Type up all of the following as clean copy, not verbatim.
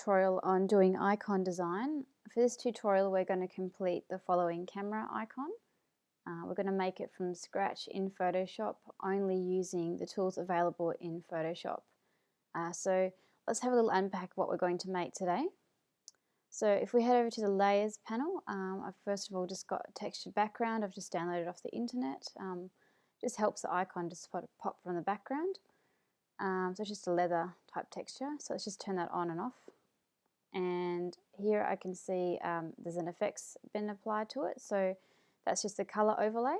tutorial on doing icon design. For this tutorial we're going to complete the following camera icon. We're going to make it from scratch in Photoshop, only using the tools available in Photoshop. So let's have a little unpack what we're going to make today. So if we head over to the layers panel, I've first of all just got a textured background. I've just downloaded off the internet. Just helps the icon just pop from the background. So it's just a leather type texture. So let's just turn that on and off. And here I can see there's an effects been applied to it. So that's just the color overlay.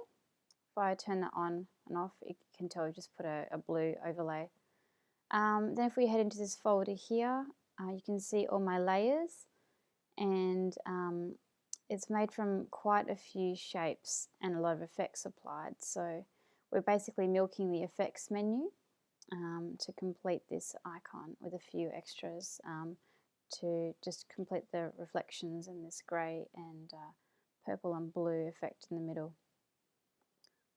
If I turn that on and off, you can tell we just put a blue overlay. Then if we head into this folder here, you can see all my layers, and it's made from quite a few shapes and a lot of effects applied. So we're basically milking the effects menu to complete this icon with a few extras to just complete the reflections and this grey and purple and blue effect in the middle.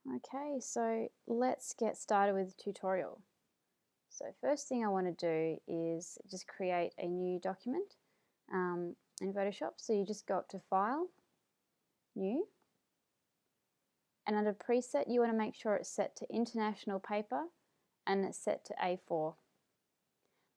Okay, so let's get started with the tutorial. So first thing I want to do is just create a new document in Photoshop. So you just go up to File, New, and under Preset you want to make sure it's set to International Paper and it's set to A4.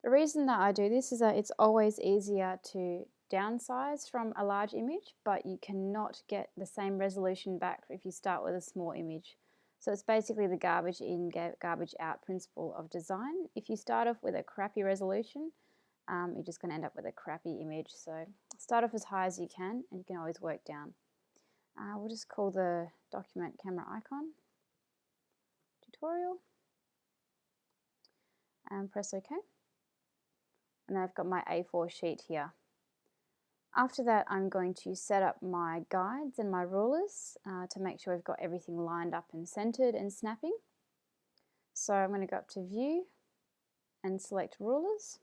The reason that I do this is that it's always easier to downsize from a large image, but you cannot get the same resolution back if you start with a small image. So it's basically the garbage in, garbage out principle of design. If you start off with a crappy resolution, you're just going to end up with a crappy image. So start off as high as you can, and you can always work down. We'll just call the document camera icon tutorial and press OK. And then I've got my A4 sheet here. After that, I'm going to set up my guides and my rulers to make sure we've got everything lined up and centered and snapping. So I'm going to go up to View and select Rulers.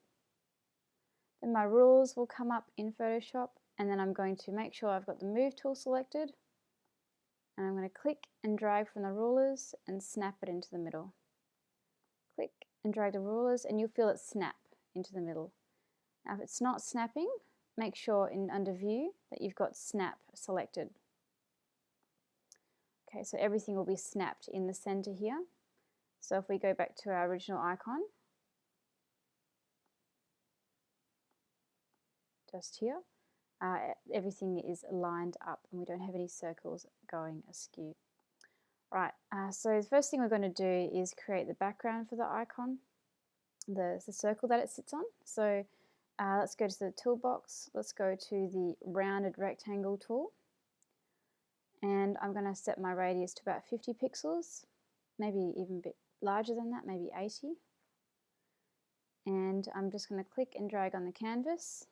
Then my rulers will come up in Photoshop, and then I'm going to make sure I've got the Move tool selected, and I'm going to click and drag from the rulers and snap it into the middle. Click and drag the rulers, and you'll feel it snap into the middle. Now if it's not snapping, make sure under View that you've got Snap selected. Okay, so everything will be snapped in the center here. So if we go back to our original icon, just here, everything is lined up and we don't have any circles going askew. Right, so the first thing we're going to do is create the background for the icon, the circle that it sits on. So let's go to the toolbox, let's go to the rounded rectangle tool, and I'm going to set my radius to about 50 pixels, maybe even a bit larger than that, maybe 80. And I'm just going to click and drag on the canvas,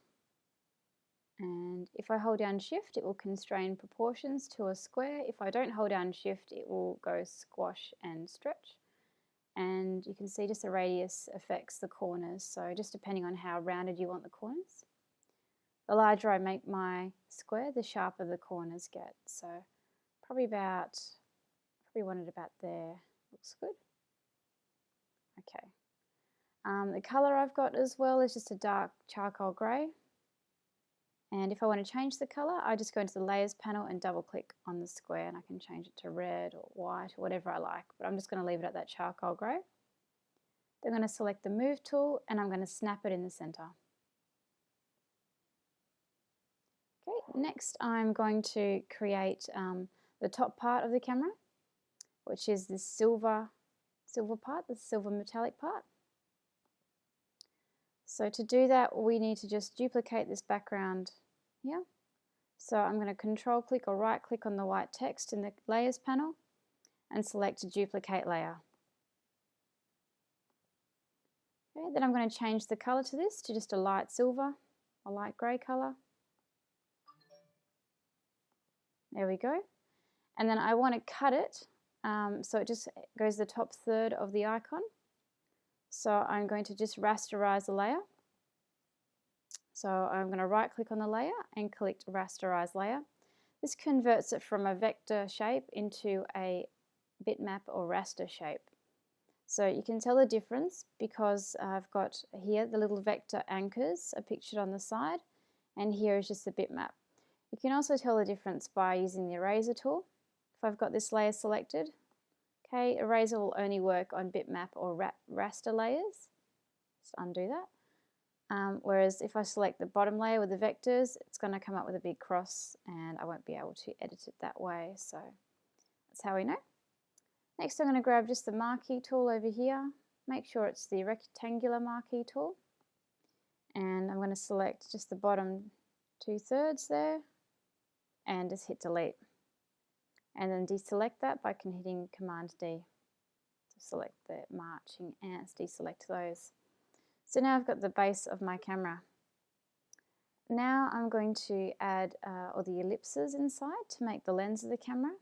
and if I hold down Shift it will constrain proportions to a square. If I don't hold down Shift it will go squash and stretch. And you can see just the radius affects the corners, so just depending on how rounded you want the corners. The larger I make my square, the sharper the corners get. So probably want it about there. Looks good. Okay. The colour I've got as well is just a dark charcoal grey. And if I want to change the colour, I just go into the layers panel and double click on the square, and I can change it to red or white or whatever I like, but I'm just going to leave it at that charcoal grey. Then I'm going to select the Move tool and I'm going to snap it in the centre. Okay, next I'm going to create the top part of the camera, which is this silver part, the silver metallic part. So to do that we need to just duplicate this background here. So I'm going to control click or right click on the white text in the layers panel and select duplicate layer. Okay, then I'm going to change the colour to this to just a light silver, a light grey colour. There we go. And then I want to cut it so it just goes the top third of the icon. So I'm going to just rasterize the layer. So I'm going to right click on the layer and click rasterize layer. This converts it from a vector shape into a bitmap or raster shape. So you can tell the difference because I've got here the little vector anchors are pictured on the side, and here is just the bitmap. You can also tell the difference by using the eraser tool. If I've got this layer selected, okay, eraser will only work on bitmap or raster layers. Just undo that. Whereas if I select the bottom layer with the vectors, it's going to come up with a big cross and I won't be able to edit it that way. So that's how we know. Next, I'm going to grab just the marquee tool over here. Make sure it's the rectangular marquee tool. And I'm going to select just the bottom 2/3 there and just hit delete. And then deselect that by hitting Command D to select the marching ants, deselect those. So now I've got the base of my camera. Now I'm going to add all the ellipses inside to make the lens of the camera.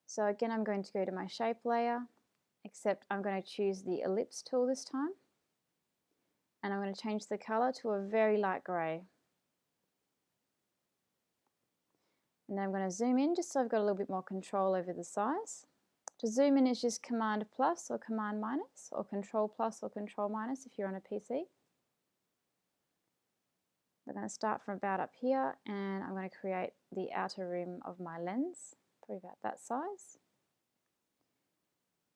So again, I'm going to go to my shape layer, except I'm going to choose the ellipse tool this time. And I'm going to change the color to a very light gray. And then I'm going to zoom in just so I've got a little bit more control over the size. To zoom in is just Command plus or Command minus, or Control plus or Control minus if you're on a PC. I'm going to start from about up here and I'm going to create the outer rim of my lens, probably about that size.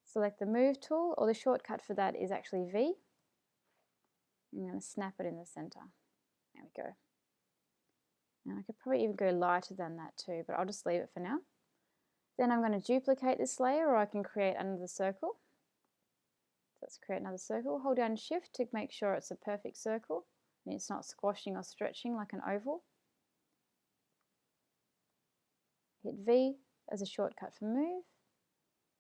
Select the Move tool, or the shortcut for that is actually V. I'm going to snap it in the center. There we go. And I could probably even go lighter than that too, but I'll just leave it for now. Then I'm going to duplicate this layer, or I can create another circle. So let's create another circle. Hold down Shift to make sure it's a perfect circle and it's not squashing or stretching like an oval. Hit V as a shortcut for Move.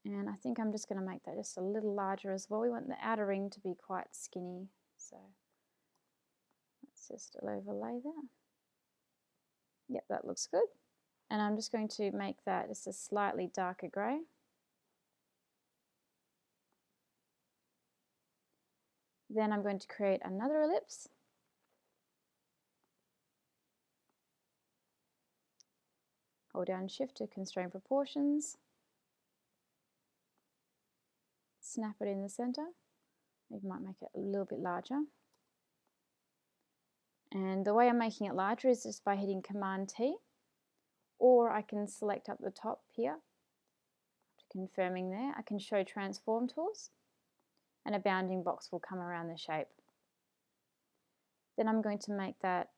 And I think I'm just going to make that just a little larger as well. We want the outer ring to be quite skinny. So let's just overlay that. Yep, that looks good. And I'm just going to make that just a slightly darker grey. Then I'm going to create another ellipse. Hold down Shift to constrain proportions. Snap it in the center. Maybe might make it a little bit larger. And the way I'm making it larger is just by hitting Command T, or I can select up the top here, after confirming there. I can show transform tools and a bounding box will come around the shape. Then I'm going to make that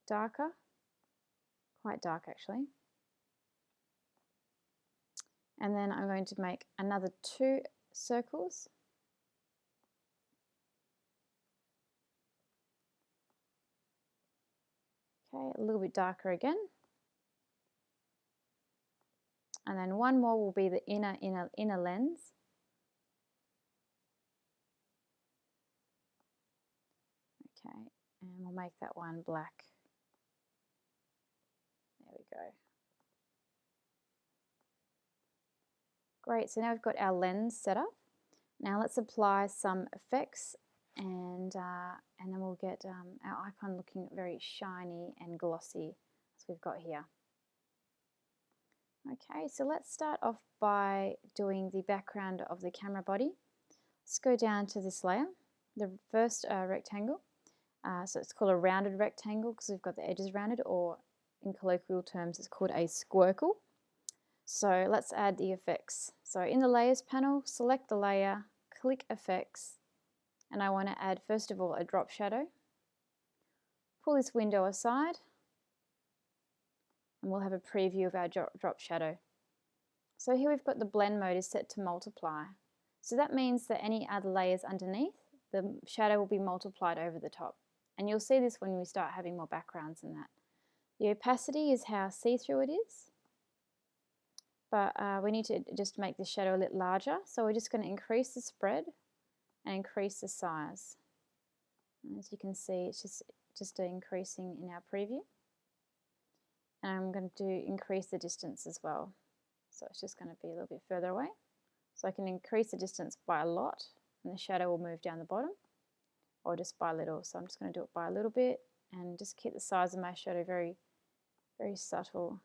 darker, quite dark actually. And then I'm going to make another 2 circles. Okay, a little bit darker again. And then one more will be the inner lens. Okay, and we'll make that one black. There we go. Great, so now we've got our lens set up. Now let's apply some effects and then we'll get our icon looking very shiny and glossy as we've got here. Okay, so let's start off by doing the background of the camera body. Let's go down to this layer, the first rectangle. So it's called a rounded rectangle because we've got the edges rounded, or in colloquial terms it's called a squircle. So let's add the effects. So in the layers panel, select the layer, click effects, and I want to add first of all a drop shadow. Pull this window aside and we'll have a preview of our drop shadow. So here we've got the blend mode is set to multiply. So that means that any other layers underneath, the shadow will be multiplied over the top. And you'll see this when we start having more backgrounds in that. The opacity is how see-through it is. But we need to just make the shadow a little larger. So we're just going to increase the spread and increase the size. And as you can see, it's just increasing in our preview. And I'm going to increase the distance as well. So it's just going to be a little bit further away. So I can increase the distance by a lot and the shadow will move down the bottom, or just by a little. So I'm just going to do it by a little bit and just keep the size of my shadow very, very subtle.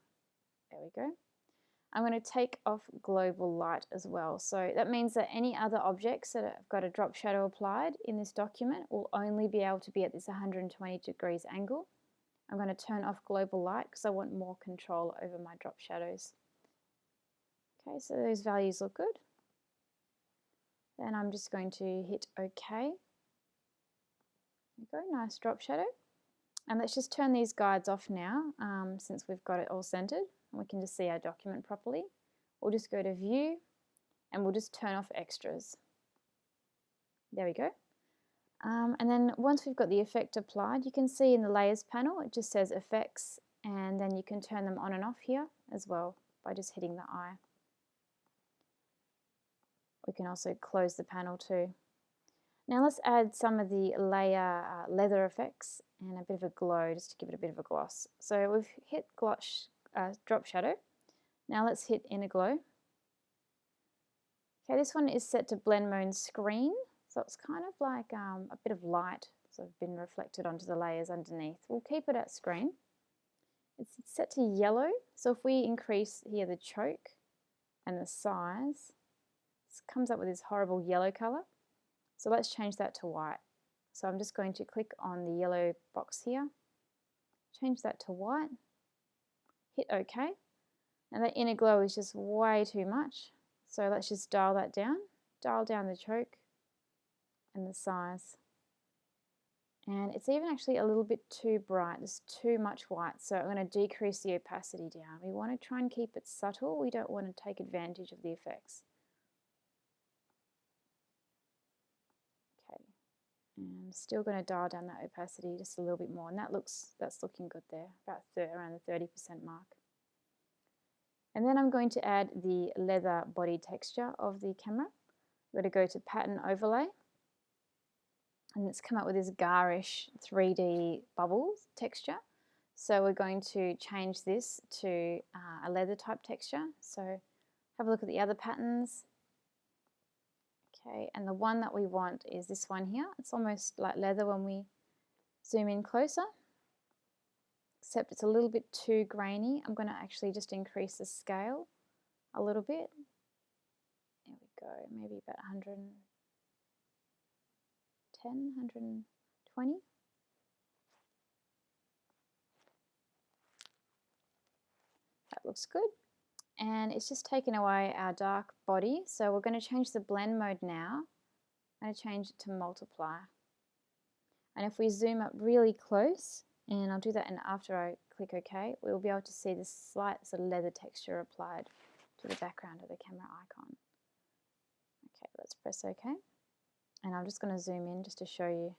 There we go. I'm going to take off global light as well. So that means that any other objects that have got a drop shadow applied in this document will only be able to be at this 120 degrees angle. I'm going to turn off global light because I want more control over my drop shadows. Okay, so those values look good. Then I'm just going to hit OK. There we go, nice drop shadow. And let's just turn these guides off now since we've got it all centered and we can just see our document properly. We'll just go to View and we'll just turn off extras. There we go. And then once we've got the effect applied, you can see in the Layers panel it just says Effects, and then you can turn them on and off here as well by just hitting the eye. We can also close the panel too. Now let's add some of the layer leather effects and a bit of a glow just to give it a bit of a gloss. So we've hit drop shadow. Now let's hit inner glow. Okay, this one is set to blend mode screen, so it's kind of like a bit of light sort of been reflected onto the layers underneath. We'll keep it at screen. It's set to yellow, so if we increase here the choke and the size, it comes up with this horrible yellow color. So let's change that to white. So I'm just going to click on the yellow box here, change that to white, hit OK. And that inner glow is just way too much. So let's just dial that down, dial down the choke and the size. And it's even actually a little bit too bright, there's too much white. So I'm going to decrease the opacity down. We want to try and keep it subtle, we don't want to take advantage of the effects. And I'm still going to dial down that opacity just a little bit more, and that's looking good there, about around the 30% mark. And then I'm going to add the leather body texture of the camera. I'm going to go to Pattern Overlay, and it's come up with this garish 3D bubbles texture. So we're going to change this to a leather type texture. So have a look at the other patterns. Okay, and the one that we want is this one here. It's almost like leather when we zoom in closer, except it's a little bit too grainy. I'm going to actually just increase the scale a little bit. There we go, maybe about 110, 120. That looks good. And it's just taken away our dark body. So we're going to change the blend mode now. I'm going to change it to multiply. And if we zoom up really close, and I'll do that after I click OK, we'll be able to see this slight sort of leather texture applied to the background of the camera icon. Okay, let's press OK. And I'm just going to zoom in just to show you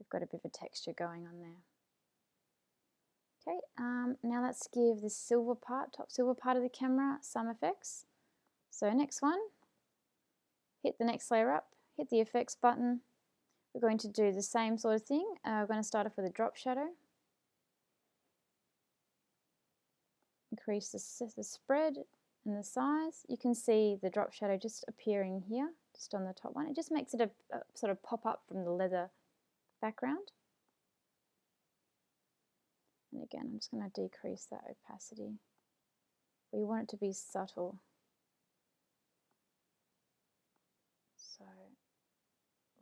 we've got a bit of a texture going on there. Okay, now let's give this silver part, top silver part of the camera, some effects. So next one, hit the next layer up, hit the effects button. We're going to do the same sort of thing. We're going to start off with a drop shadow. Increase the spread and the size. You can see the drop shadow just appearing here, just on the top one. It just makes it a sort of pop up from the leather background. And again, I'm just going to decrease that opacity. We want it to be subtle. So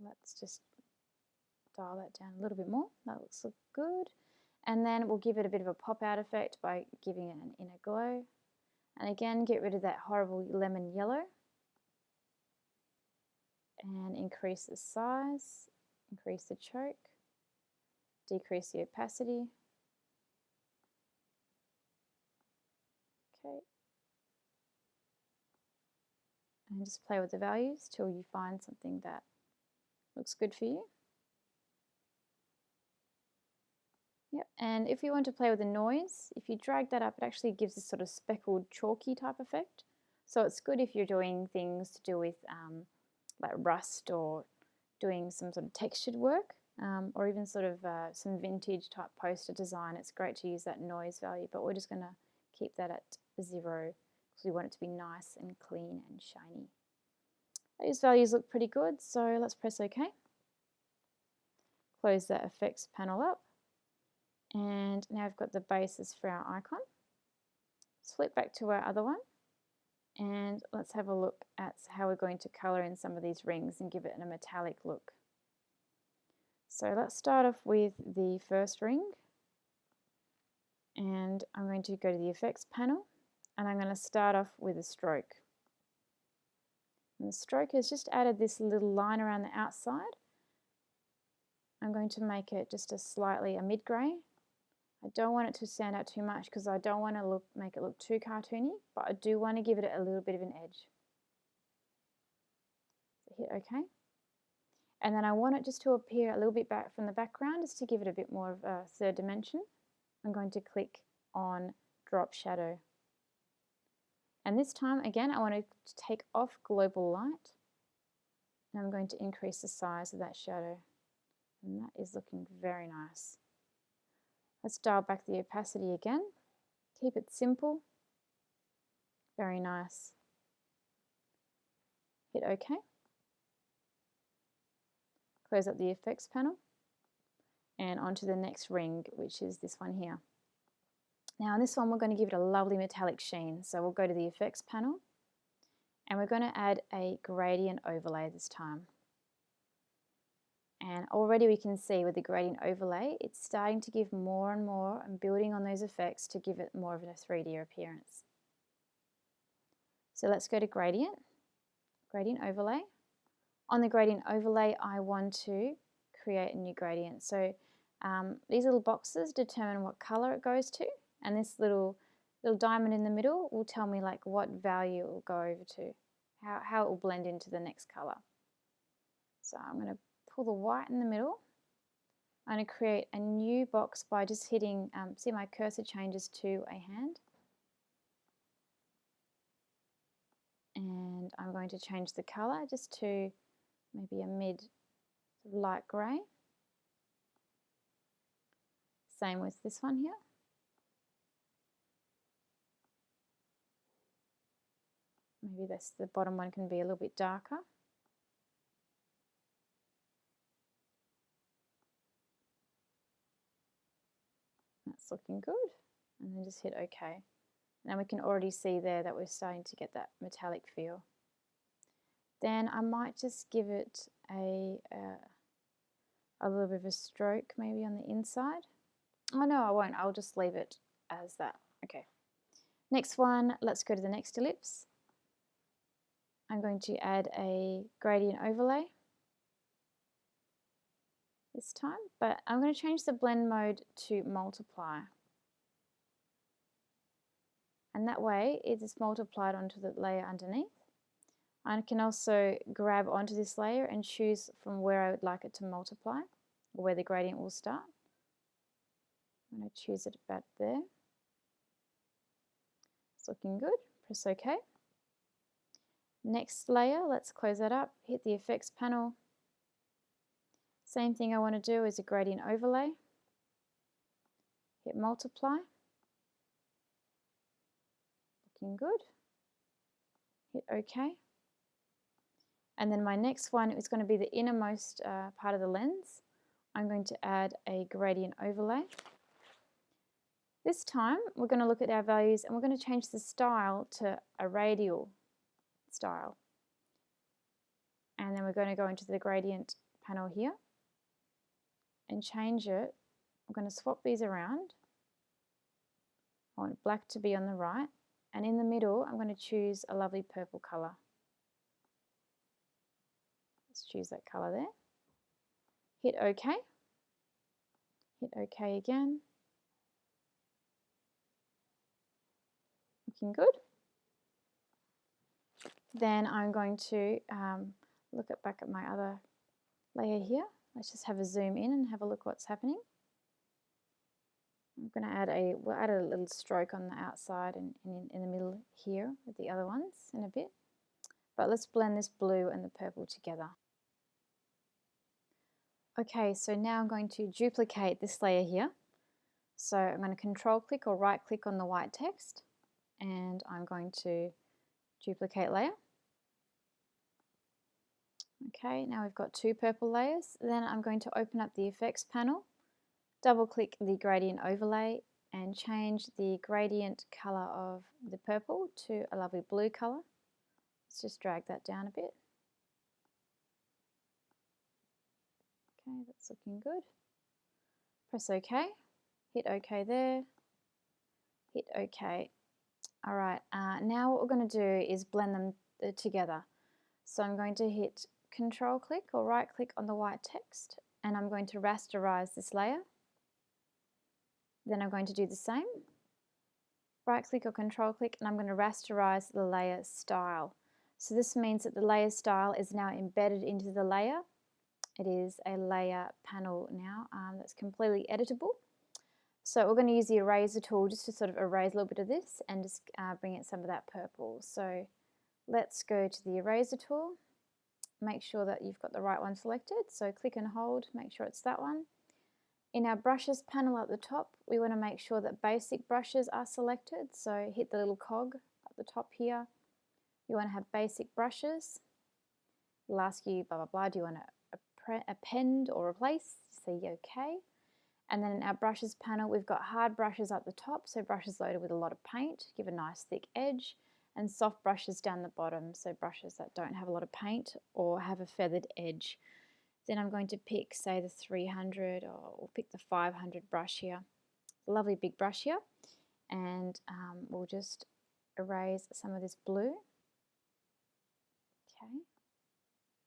let's just dial that down a little bit more. That looks good. And then we'll give it a bit of a pop out effect by giving it an inner glow. And again, get rid of that horrible lemon yellow. And increase the size, increase the choke, decrease the opacity. Okay. And just play with the values till you find something that looks good for you. Yep, and if you want to play with the noise, if you drag that up, it actually gives this sort of speckled chalky type effect. So it's good if you're doing things to do with like rust or doing some sort of textured work, or even sort of some vintage type poster design. It's great to use that noise value, but we're just going to keep that at 0 because we want it to be nice and clean and shiny. Those values look pretty good, so let's press OK. Close that effects panel up. And now I've got the basis for our icon. Let's flip back to our other one and let's have a look at how we're going to colour in some of these rings and give it a metallic look. So let's start off with the first ring, and I'm going to go to the effects panel and I'm going to start off with a stroke. And the stroke has just added this little line around the outside. I'm going to make it just a mid-grey. I don't want it to stand out too much because I don't want to make it look too cartoony, but I do want to give it a little bit of an edge. So hit OK. And then I want it just to appear a little bit back from the background, just to give it a bit more of a third dimension. I'm going to click on Drop Shadow. And this time, again, I want to take off Global Light. And I'm going to increase the size of that shadow. And that is looking very nice. Let's dial back the opacity again. Keep it simple. Very nice. Hit OK. Close up the effects panel and onto the next ring, which is this one here. Now on this one we're going to give it a lovely metallic sheen, so we'll go to the effects panel and we're going to add a gradient overlay this time. And already we can see with the gradient overlay it's starting to give more and more and building on those effects to give it more of a 3D appearance. So let's go to gradient overlay. On the gradient overlay, I want to create a new gradient. So these little boxes determine what color it goes to, and this little diamond in the middle will tell me like what value it will go over to, how it will blend into the next color. So I'm going to pull the white in the middle. I'm going to create a new box by just hitting, see my cursor changes to a hand. And I'm going to change the color just to maybe a mid light grey. Same with this one here. Maybe the bottom one can be a little bit darker. That's looking good. And then just hit OK. Now we can already see there that we're starting to get that metallic feel. Then I might just give it a little bit of a stroke maybe on the inside. Oh no, I won't. I'll just leave it as that. Okay. Next one, let's go to the next ellipse. I'm going to add a gradient overlay this time, but I'm going to change the blend mode to multiply. And that way it is multiplied onto the layer underneath. I can also grab onto this layer and choose from where I would like it to multiply, or where the gradient will start. I'm going to choose it about there. It's looking good. Press OK. Next layer, let's close that up, hit the effects panel. Same thing I want to do is a gradient overlay. Hit multiply. Looking good. Hit OK. And then my next one is going to be the innermost part of the lens. I'm going to add a gradient overlay. This time we're going to look at our values and we're going to change the style to a radial style. And then we're going to go into the gradient panel here and change it. I'm going to swap these around. I want black to be on the right, and in the middle I'm going to choose a lovely purple colour. Let's choose that colour there. Hit OK. Hit OK again. Looking good. Then I'm going to look back at my other layer here. Let's just have a zoom in and have a look what's happening. I'm going to we'll add a little stroke on the outside and in the middle here with the other ones in a bit. But let's blend this blue and the purple together. Okay, so now I'm going to duplicate this layer here. So I'm going to control click or right click on the white text and I'm going to duplicate layer. Okay, now we've got two purple layers. Then I'm going to open up the effects panel, double click the gradient overlay and change the gradient colour of the purple to a lovely blue colour. Let's just drag that down a bit. Okay, that's looking good. Press OK, hit OK there, hit OK. All right, now what we're going to do is blend them together. So I'm going to hit Control click or right click on the white text, and I'm going to rasterize this layer. Then I'm going to do the same. Right click or Control click, and I'm going to rasterize the layer style. So this means that the layer style is now embedded into the layer. It is a layer panel now that's completely editable. So we're going to use the eraser tool just to sort of erase a little bit of this and just bring in some of that purple. So let's go to the eraser tool. Make sure that you've got the right one selected. So click and hold, make sure it's that one. In our brushes panel at the top, we want to make sure that basic brushes are selected. So hit the little cog at the top here. You want to have basic brushes. It'll ask you blah, blah, blah. Do you want to append or replace? Say OK. And then in our brushes panel, we've got hard brushes at the top, so brushes loaded with a lot of paint, give a nice thick edge, and soft brushes down the bottom, so brushes that don't have a lot of paint or have a feathered edge. Then I'm going to pick, say, the 300, or we'll pick the 500 brush here. A lovely big brush here, and we'll just erase some of this blue. Okay,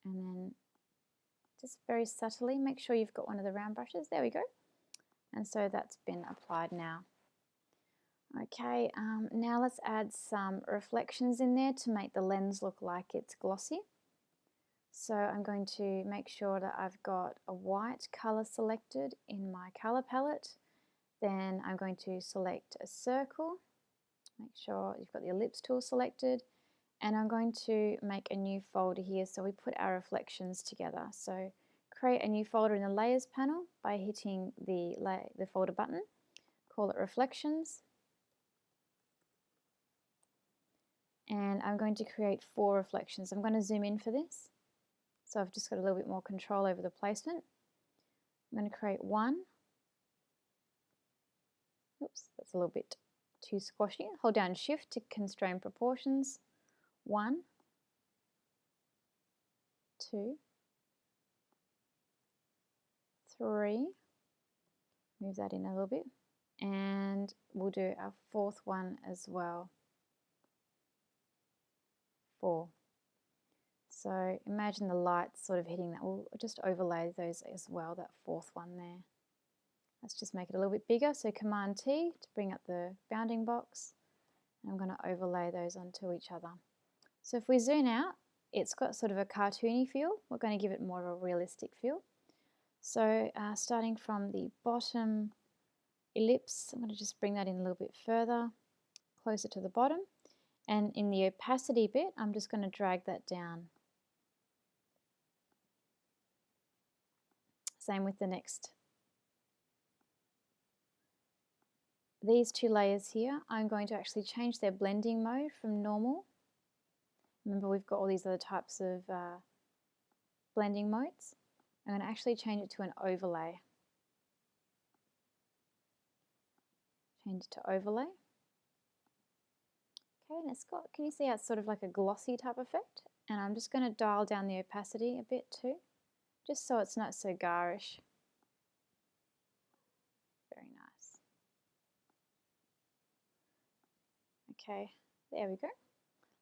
and then just very subtly make sure you've got one of the round brushes. There we go. And so that's been applied now. Okay, now let's add some reflections in there to make the lens look like it's glossy. So I'm going to make sure that I've got a white colour selected in my colour palette. Then I'm going to select a circle, make sure you've got the ellipse tool selected, and I'm going to make a new folder here so we put our reflections together. So create a new folder in the layers panel by hitting the folder button, call it reflections, and I'm going to create 4 reflections. I'm going to zoom in for this, so I've just got a little bit more control over the placement. I'm going to create 1. Oops, that's a little bit too squashy. Hold down Shift to constrain proportions. 1, 2, 3, move that in a little bit, and we'll do our 4th one as well, 4. So imagine the lights sort of hitting that. We'll just overlay those as well, that 4th one there. Let's just make it a little bit bigger, so Command T to bring up the bounding box. I'm going to overlay those onto each other. So if we zoom out, it's got sort of a cartoony feel. We're going to give it more of a realistic feel. So starting from the bottom ellipse, I'm going to just bring that in a little bit further, closer to the bottom. And in the opacity bit, I'm just going to drag that down. Same with the next. These 2 layers here, I'm going to actually change their blending mode from normal. Remember, we've got all these other types of blending modes. I'm going to actually change it to an overlay. Change it to overlay. Okay, and it's got, can you see how it's sort of like a glossy type effect? And I'm just going to dial down the opacity a bit too, just so it's not so garish. Very nice. Okay, there we go.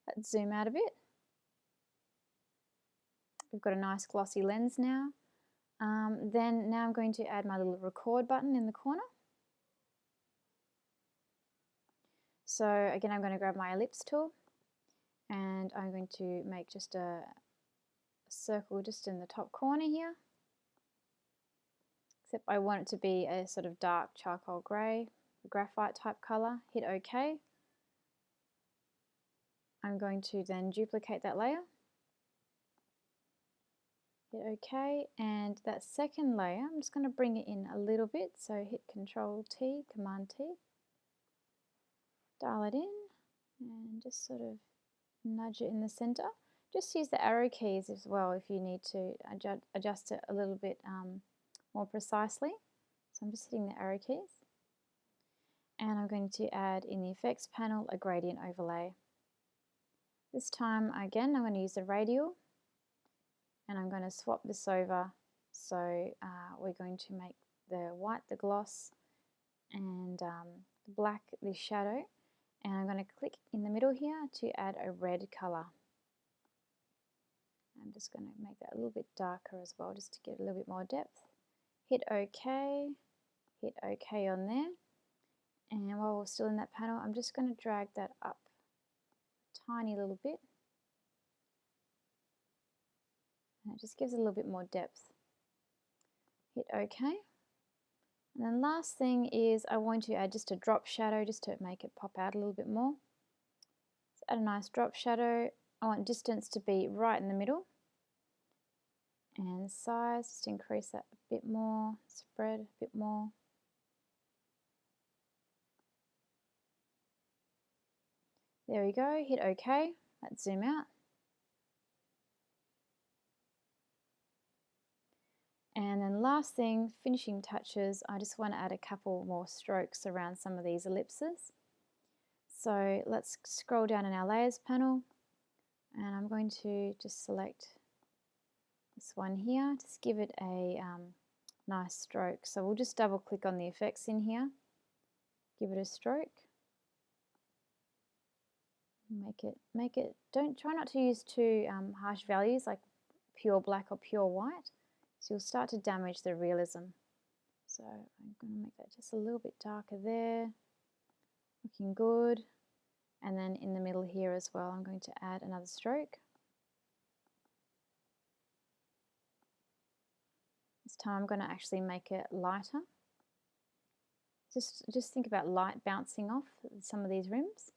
Let's zoom out a bit. We've got a nice glossy lens now. Then now I'm going to add my little record button in the corner. So again, I'm going to grab my ellipse tool and I'm going to make just a circle just in the top corner here. Except I want it to be a sort of dark charcoal grey, graphite type colour. Hit OK. I'm going to then duplicate that layer. Hit OK, and that second layer, I'm just going to bring it in a little bit, so hit Control T, Command T, dial it in, and just sort of nudge it in the center. Just use the arrow keys as well if you need to adjust it a little bit more precisely. So I'm just hitting the arrow keys. And I'm going to add in the effects panel a gradient overlay. This time again I'm going to use the radial, and I'm going to swap this over. So we're going to make the white the gloss and the black the shadow, and I'm going to click in the middle here to add a red colour. I'm just going to make that a little bit darker as well, just to get a little bit more depth. Hit OK, hit OK on there, and while we're still in that panel, I'm just going to drag that up a tiny little bit, and it just gives it a little bit more depth. Hit OK. And then last thing is I want to add just a drop shadow just to make it pop out a little bit more. So add a nice drop shadow. I want distance to be right in the middle. And size, just increase that a bit more, spread a bit more. There we go, hit OK. Let's zoom out. And then last thing, finishing touches, I just want to add a couple more strokes around some of these ellipses. So let's scroll down in our layers panel, and I'm going to just select this one here, just give it a nice stroke. So we'll just double click on the effects in here, give it a stroke, make it, try not to use too harsh values like pure black or pure white. So you'll start to damage the realism. So I'm going to make that just a little bit darker there, looking good. And then in the middle here as well, I'm going to add another stroke. This time I'm going to actually make it lighter. Just think about light bouncing off some of these rims.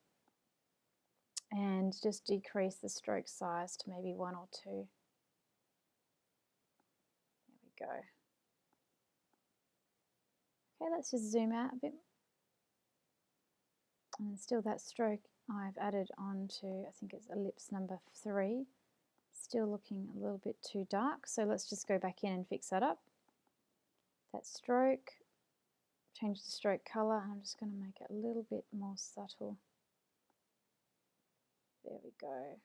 And just decrease the stroke size to maybe 1 or 2. Go. Okay, let's just zoom out a bit. And still that stroke I've added on to, I think it's ellipse number 3. Still looking a little bit too dark, so let's just go back in and fix that up. That stroke, change the stroke colour, and I'm just going to make it a little bit more subtle. There we go.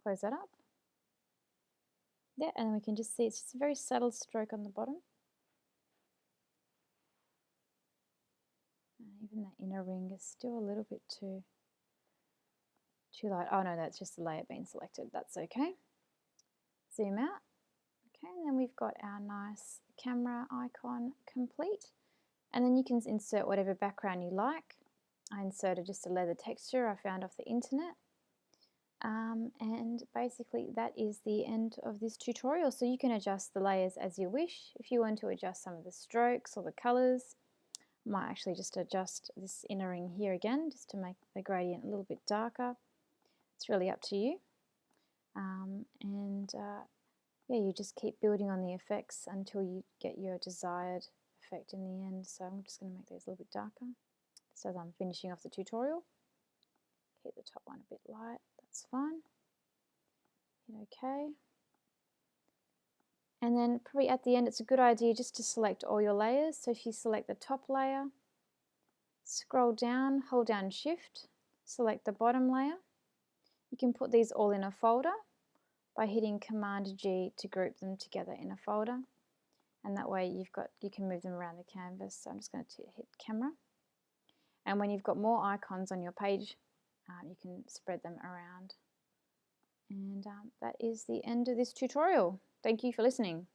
Close that up. Yeah, and then we can just see it's just a very subtle stroke on the bottom. And even that inner ring is still a little bit too light. Oh no, that's just the layer being selected. That's okay. Zoom out. Okay, and then we've got our nice camera icon complete. And then you can insert whatever background you like. I inserted just a leather texture I found off the internet. And basically that is the end of this tutorial. So you can adjust the layers as you wish. If you want to adjust some of the strokes or the colors, I might actually just adjust this inner ring here again just to make the gradient a little bit darker. It's really up to you. Yeah, you just keep building on the effects until you get your desired effect in the end. So I'm just going to make these a little bit darker so that I'm finishing off the tutorial. Keep the top one a bit light, that's fine. Hit OK. And then probably at the end it's a good idea just to select all your layers. So if you select the top layer, scroll down, hold down Shift, select the bottom layer. You can put these all in a folder by hitting Command G to group them together in a folder. And that way you can move them around the canvas. So I'm just going to hit Camera. And when you've got more icons on your page, you can spread them around. And that is the end of this tutorial. Thank you for listening.